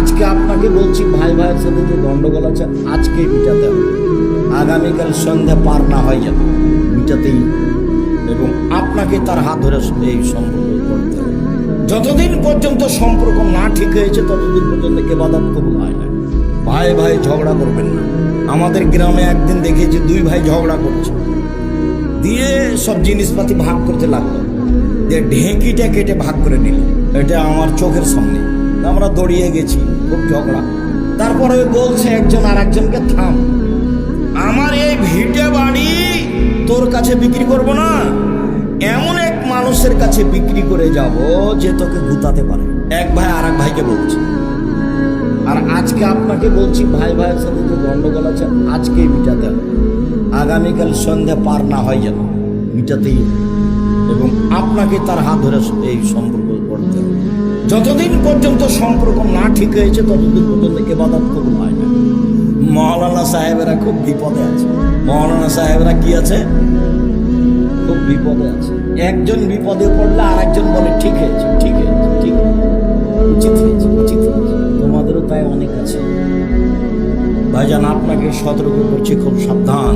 আজকে আপনাকে বলছি, ভাই ভাইয়ের সাথে যে গন্ডগোল আছে আজকেই মিটাতে হবে। আগামীকাল সন্ধ্যা পার না হয়ে যাবে, মিটাতেই এবং আপনাকে তার হাত ধরে এই সম্পর্ক করতে হবে। যতদিন পর্যন্ত সম্পর্ক না ঠিক হয়েছে ততদিন পর্যন্ত ইবাদত কবুল হয় না। ভাই ভাই ঝগড়া করবেন না। আমাদের গ্রামে একদিন দেখেছি দুই ভাই ঝগড়া করছে, দিয়ে সব জিনিসপাতি ভাগ করতে লাগলো, দিয়ে ঢেঁকিটা কেটে ভাগ করে নিল। এটা আমার চোখের সামনে, আমরা দৌড়িয়ে গেছি, খুব ঝগড়া। তারপরে বলছে একজন আর একজনকে, থাম, আমার এই ভিটে বাড়ি তোর কাছে বিক্রি করব না, এমন এক মানুষের কাছে বিক্রি করে যাব যে তোকে গুতাতে পারে। এক ভাই আর এক ভাইকে বলছে। আর আজকে আপনাকে বলছি, ভাই ভাইয়ের সাথে যে গন্ডগোল আছে আজকেই মিটাতে হবে। আগামীকাল সন্ধ্যা পার না হয়ে যাবে, মিটাতেই এবং আপনাকে তার হাত ধরে এই সম্পর্ক করতে হবে। যতদিন পর্যন্ত সম্পর্ক না ঠিক হয়েছে ততদিন পর্যন্ত ইবাদত কবুল হয় না। মৌলানা সাহেবেরা খুব বিপদে আছে। মৌলানা সাহেবরা কি আছে? খুব বিপদে আছে। একজন বিপদে পড়লে আর একজন বলে ঠিক হয়েছে, ঠিক হয়েছে, ঠিক উচিত হয়েছে, উচিত হয়েছে। তোমাদেরও তাই অনেক আছে। ভাইজান, আপনাকে সতর্ক করছি, খুব সাবধান।